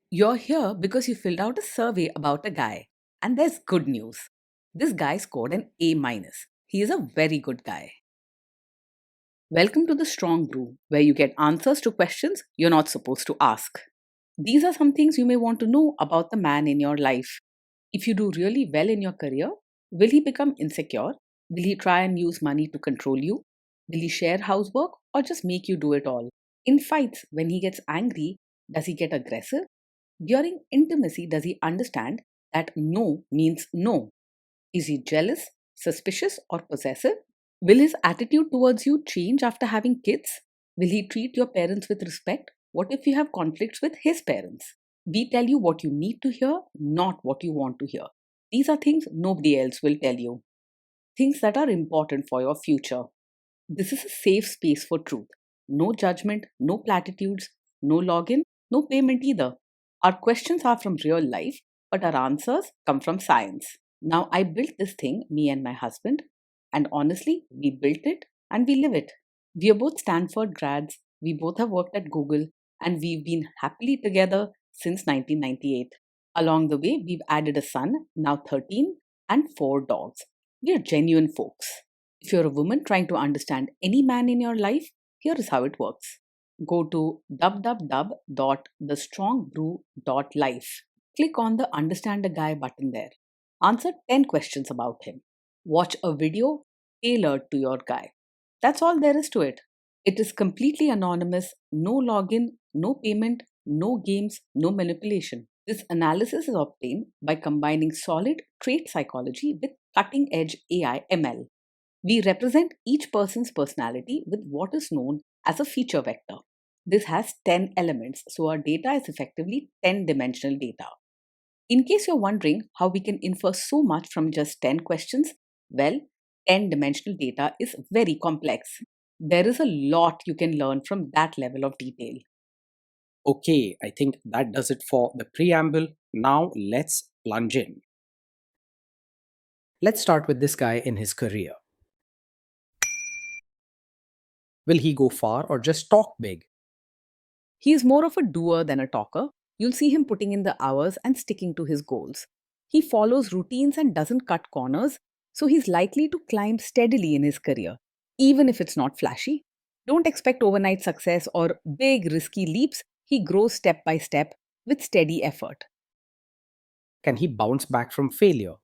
You're here because you filled out a survey about a guy. And there's good news. This guy scored an A minus. He is a very good guy. Welcome to the Strong Brew, where you get answers to questions you're not supposed to ask. These are some things you may want to know about the man in your life. If you do really well in your career, will he become insecure? Will he try and use money to control you? Will he share housework or just make you do it all? In fights, when he gets angry, does he get aggressive? During intimacy, does he understand that no means no? Is he jealous, suspicious, or possessive? Will his attitude towards you change after having kids? Will he treat your parents with respect? What if you have conflicts with his parents? We tell you what you need to hear, not what you want to hear. These are things nobody else will tell you. Things that are important for your future. This is a safe space for truth. No judgment, no platitudes, no login, no payment either. Our questions are from real life, but our answers come from science. Now, I built this thing, me and my husband, and honestly, we built it and we live it. We are both Stanford grads, we both have worked at Google, and we've been happily together since 1998. Along the way, we've added a son, now 13, and 4 dogs. We are genuine folks. If you're a woman trying to understand any man in your life, here is how it works. Go to www.thestrongbrew.life. Click on the Understand a Guy button there. Answer 10 questions about him. Watch a video tailored to your guy. That's all there is to it. It is completely anonymous, no login, no payment, no games, no manipulation. This analysis is obtained by combining solid trait psychology with cutting edge AI ML. We represent each person's personality with what is known as a feature vector. This has 10 elements, so our data is effectively 10-dimensional data. In case you're wondering how we can infer so much from just 10 questions, well, 10-dimensional data is very complex. There is a lot you can learn from that level of detail. Okay, I think that does it for the preamble. Now let's plunge in. Let's start with this guy in his career. Will he go far or just talk big? He is more of a doer than a talker. You'll see him putting in the hours and sticking to his goals. He follows routines and doesn't cut corners, so he's likely to climb steadily in his career, even if it's not flashy. Don't expect overnight success or big, risky leaps. He grows step by step with steady effort. Can he bounce back from failure?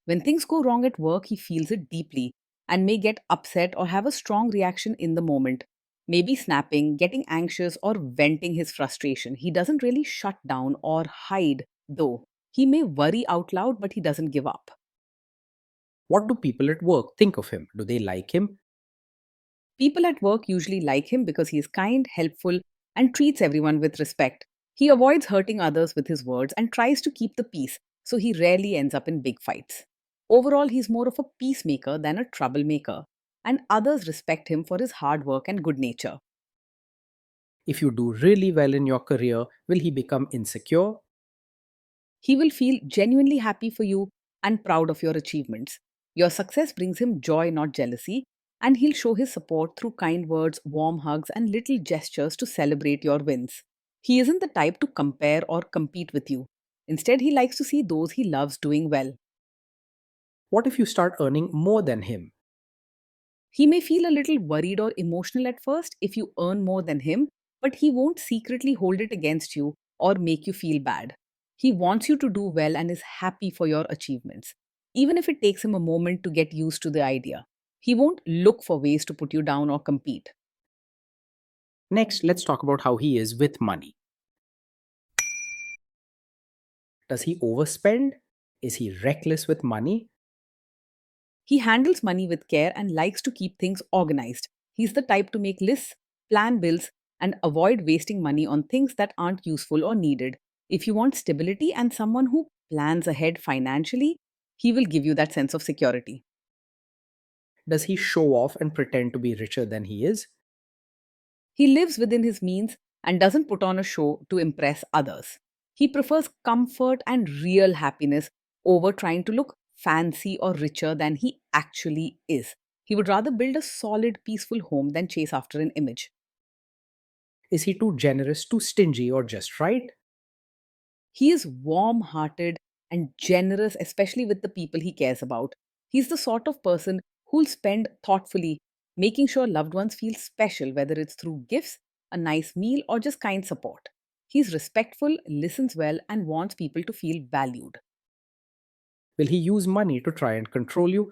When things go wrong at work, he feels it deeply and may get upset or have a strong reaction in the moment. Maybe snapping, getting anxious, or venting his frustration. He doesn't really shut down or hide, though. He may worry out loud, but he doesn't give up. What do people at work think of him? Do they like him? People at work usually like him because he is kind, helpful, and treats everyone with respect. He avoids hurting others with his words and tries to keep the peace, so he rarely ends up in big fights. Overall, he's more of a peacemaker than a troublemaker, and others respect him for his hard work and good nature. If you do really well in your career, will he become insecure? He will feel genuinely happy for you and proud of your achievements. Your success brings him joy, not jealousy, and he'll show his support through kind words, warm hugs, and little gestures to celebrate your wins. He isn't the type to compare or compete with you. Instead, he likes to see those he loves doing well. What if you start earning more than him? He may feel a little worried or emotional at first if you earn more than him, but he won't secretly hold it against you or make you feel bad. He wants you to do well and is happy for your achievements, even if it takes him a moment to get used to the idea. He won't look for ways to put you down or compete. Next, let's talk about how he is with money. Does he overspend? Is he reckless with money? He handles money with care and likes to keep things organized. He's the type to make lists, plan bills, and avoid wasting money on things that aren't useful or needed. If you want stability and someone who plans ahead financially, he will give you that sense of security. Does he show off and pretend to be richer than he is? He lives within his means and doesn't put on a show to impress others. He prefers comfort and real happiness over trying to look fancy or richer than he actually is. He would rather build a solid, peaceful home than chase after an image. Is he too generous, too stingy, or just right? He is warm hearted and generous, especially with the people he cares about. He's the sort of person who'll spend thoughtfully, making sure loved ones feel special, whether it's through gifts, a nice meal, or just kind support. He's respectful, listens well, and wants people to feel valued. Will he use money to try and control you?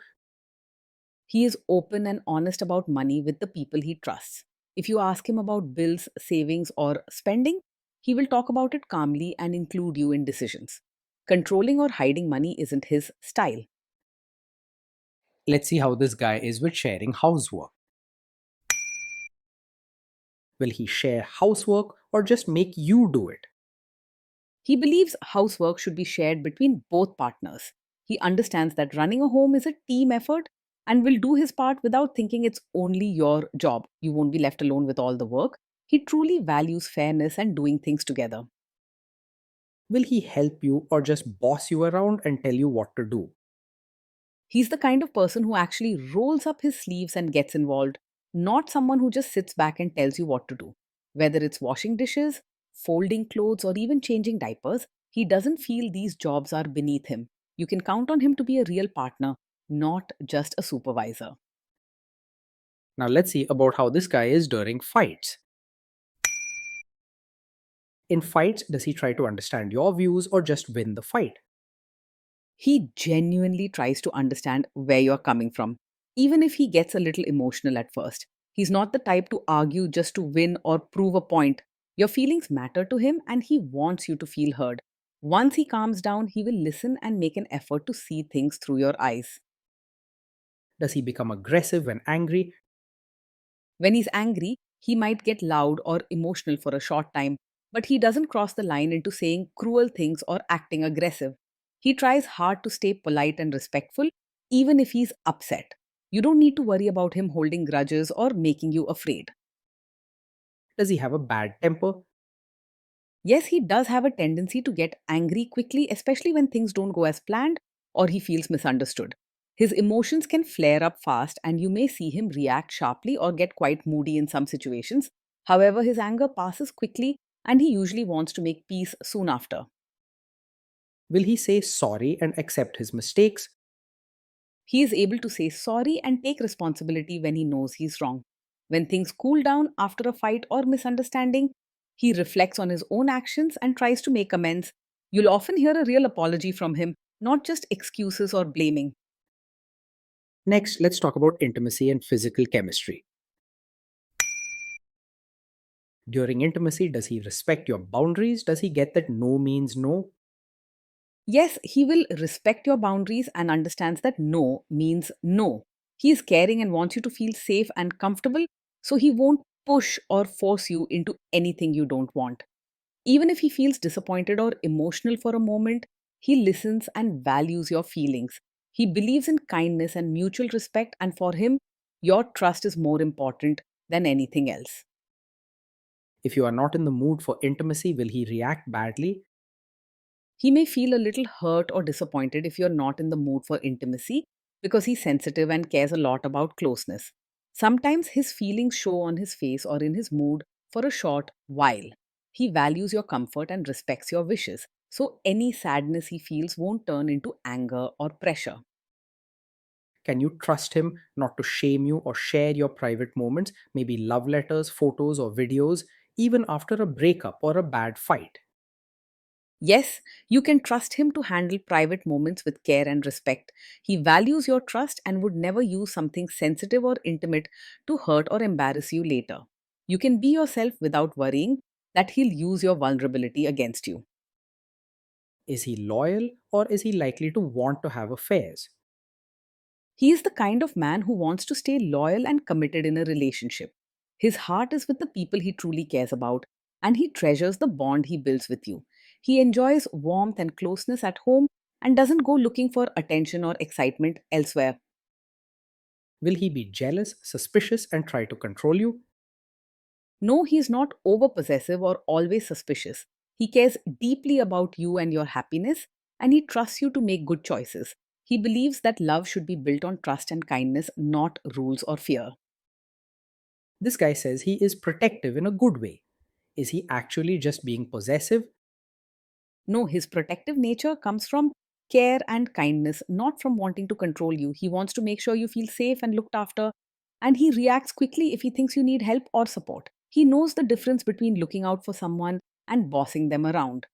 He is open and honest about money with the people he trusts. If you ask him about bills, savings, or spending, he will talk about it calmly and include you in decisions. Controlling or hiding money isn't his style. Let's see how this guy is with sharing housework. Will he share housework or just make you do it? He believes housework should be shared between both partners. He understands that running a home is a team effort and will do his part without thinking it's only your job. You won't be left alone with all the work. He truly values fairness and doing things together. Will he help you or just boss you around and tell you what to do? He's the kind of person who actually rolls up his sleeves and gets involved, not someone who just sits back and tells you what to do. Whether it's washing dishes, folding clothes, or even changing diapers, he doesn't feel these jobs are beneath him. You can count on him to be a real partner, not just a supervisor. Now let's see about how this guy is during fights. In fights, does he try to understand your views or just win the fight? He genuinely tries to understand where you're coming from, even if he gets a little emotional at first. He's not the type to argue just to win or prove a point. Your feelings matter to him and he wants you to feel heard. Once he calms down, he will listen and make an effort to see things through your eyes. Does he become aggressive when angry? When he's angry, he might get loud or emotional for a short time, but he doesn't cross the line into saying cruel things or acting aggressive. He tries hard to stay polite and respectful, even if he's upset. You don't need to worry about him holding grudges or making you afraid. Does he have a bad temper? Yes, he does have a tendency to get angry quickly, especially when things don't go as planned or he feels misunderstood. His emotions can flare up fast, and you may see him react sharply or get quite moody in some situations. However, his anger passes quickly, and he usually wants to make peace soon after. Will he say sorry and accept his mistakes? He is able to say sorry and take responsibility when he knows he's wrong. When things cool down after a fight or misunderstanding, he reflects on his own actions and tries to make amends. You'll often hear a real apology from him, not just excuses or blaming. Next, let's talk about intimacy and physical chemistry. During intimacy, does he respect your boundaries? Does he get that no means no? Yes, he will respect your boundaries and understands that no means no. He is caring and wants you to feel safe and comfortable, so he won't push or force you into anything you don't want. Even if he feels disappointed or emotional for a moment, he listens and values your feelings. He believes in kindness and mutual respect, and for him, your trust is more important than anything else. If you are not in the mood for intimacy, will he react badly? He may feel a little hurt or disappointed if you're not in the mood for intimacy because he's sensitive and cares a lot about closeness. Sometimes his feelings show on his face or in his mood for a short while. He values your comfort and respects your wishes, so any sadness he feels won't turn into anger or pressure. Can you trust him not to shame you or share your private moments, maybe love letters, photos, or videos, even after a breakup or a bad fight? Yes, you can trust him to handle private moments with care and respect. He values your trust and would never use something sensitive or intimate to hurt or embarrass you later. You can be yourself without worrying that he'll use your vulnerability against you. Is he loyal or is he likely to want to have affairs? He is the kind of man who wants to stay loyal and committed in a relationship. His heart is with the people he truly cares about, and he treasures the bond he builds with you. He enjoys warmth and closeness at home and doesn't go looking for attention or excitement elsewhere. Will he be jealous, suspicious, and try to control you? No, he is not over possessive or always suspicious. He cares deeply about you and your happiness, and he trusts you to make good choices. He believes that love should be built on trust and kindness, not rules or fear. This guy says he is protective in a good way. Is he actually just being possessive? No, his protective nature comes from care and kindness, not from wanting to control you. He wants to make sure you feel safe and looked after, and he reacts quickly if he thinks you need help or support. He knows the difference between looking out for someone and bossing them around.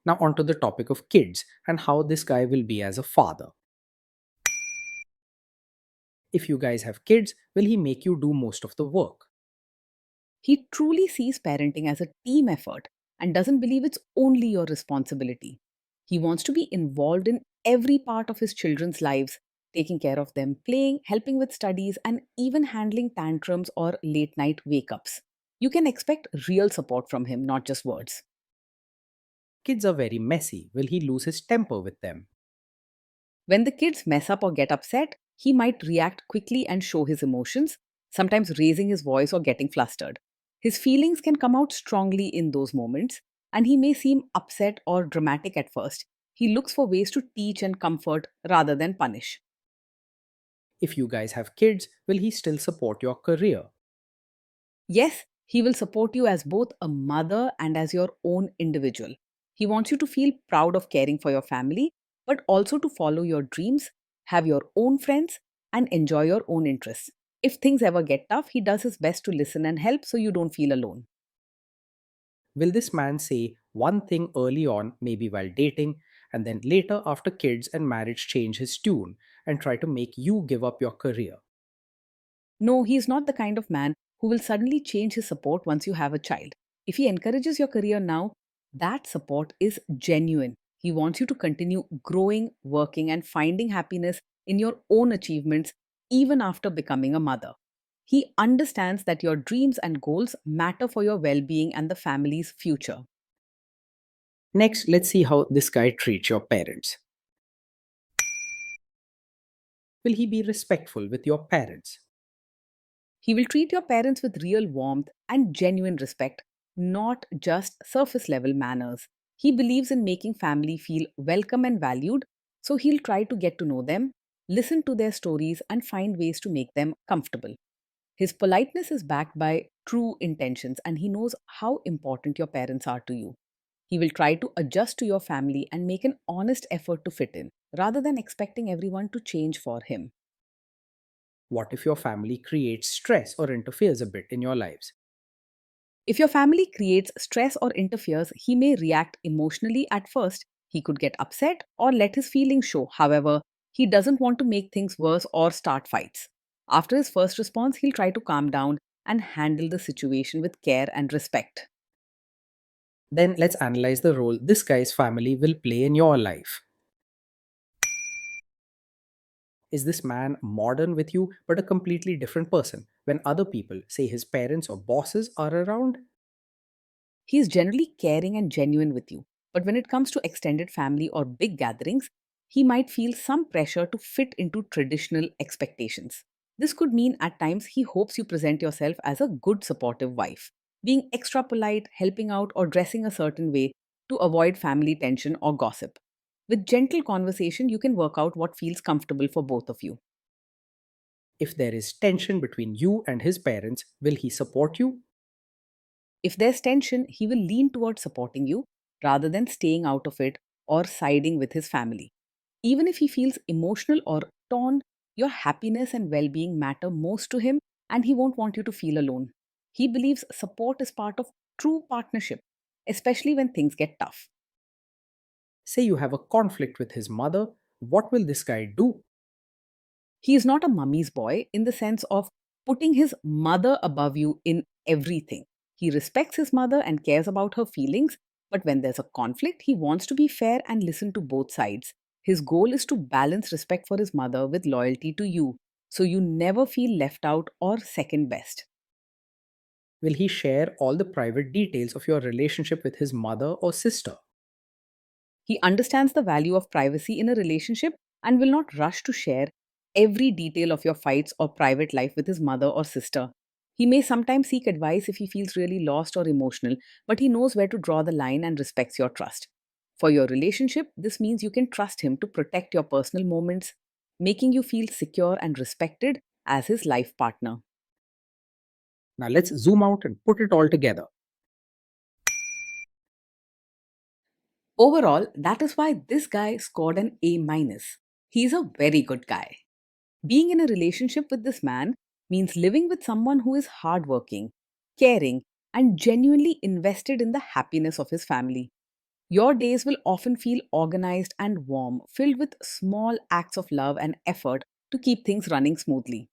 Now, onto the topic of kids and how this guy will be as a father. If you guys have kids, will he make you do most of the work? He truly sees parenting as a team effort and doesn't believe it's only your responsibility. He wants to be involved in every part of his children's lives, taking care of them, playing, helping with studies, and even handling tantrums or late night wake ups. You can expect real support from him, not just words. Kids are very messy. Will he lose his temper with them? When the kids mess up or get upset, he might react quickly and show his emotions, sometimes raising his voice or getting flustered. His feelings can come out strongly in those moments, and he may seem upset or dramatic at first. He looks for ways to teach and comfort rather than punish. If you guys have kids, will he still support your career? Yes, he will support you as both a mother and as your own individual. He wants you to feel proud of caring for your family, but also to follow your dreams, have your own friends, and enjoy your own interests. If things ever get tough, he does his best to listen and help so you don't feel alone. Will this man say one thing early on, maybe while dating, and then later after kids and marriage change his tune and try to make you give up your career? No, he is not the kind of man who will suddenly change his support once you have a child. If he encourages your career now, that support is genuine. He wants you to continue growing, working, and finding happiness in your own achievements even after becoming a mother. He understands that your dreams and goals matter for your well being and the family's future. Next, let's see how this guy treats your parents. Will he be respectful with your parents? He will treat your parents with real warmth and genuine respect, not just surface level manners. He believes in making family feel welcome and valued, so he'll try to get to know them, listen to their stories, and find ways to make them comfortable. His politeness is backed by true intentions, and he knows how important your parents are to you. He will try to adjust to your family and make an honest effort to fit in, rather than expecting everyone to change for him. What if your family creates stress or interferes a bit in your lives? If your family creates stress or interferes, he may react emotionally at first. He could get upset or let his feelings show. However, he doesn't want to make things worse or start fights. After his first response, he'll try to calm down and handle the situation with care and respect. Then let's analyze the role this guy's family will play in your life. Is this man modern with you but a completely different person when other people, say his parents or bosses, are around? He is generally caring and genuine with you, but when it comes to extended family or big gatherings, he might feel some pressure to fit into traditional expectations. This could mean at times he hopes you present yourself as a good supportive wife, being extra polite, helping out, or dressing a certain way to avoid family tension or gossip. With gentle conversation, you can work out what feels comfortable for both of you. If there is tension between you and his parents, will he support you? If there's tension, he will lean towards supporting you rather than staying out of it or siding with his family. Even if he feels emotional or torn, your happiness and well being matter most to him, and he won't want you to feel alone. He believes support is part of true partnership, especially when things get tough. Say you have a conflict with his mother, what will this guy do? He is not a mummy's boy in the sense of putting his mother above you in everything. He respects his mother and cares about her feelings, but when there's a conflict, he wants to be fair and listen to both sides. His goal is to balance respect for his mother with loyalty to you, so you never feel left out or second best. Will he share all the private details of your relationship with his mother or sister? He understands the value of privacy in a relationship and will not rush to share every detail of your fights or private life with his mother or sister. He may sometimes seek advice if he feels really lost or emotional, but he knows where to draw the line and respects your trust. For your relationship, this means you can trust him to protect your personal moments, making you feel secure and respected as his life partner. Now let's zoom out and put it all together. Overall, that is why this guy scored an A minus. He's a very good guy. Being in a relationship with this man means living with someone who is hardworking, caring, and genuinely invested in the happiness of his family. Your days will often feel organized and warm, filled with small acts of love and effort to keep things running smoothly.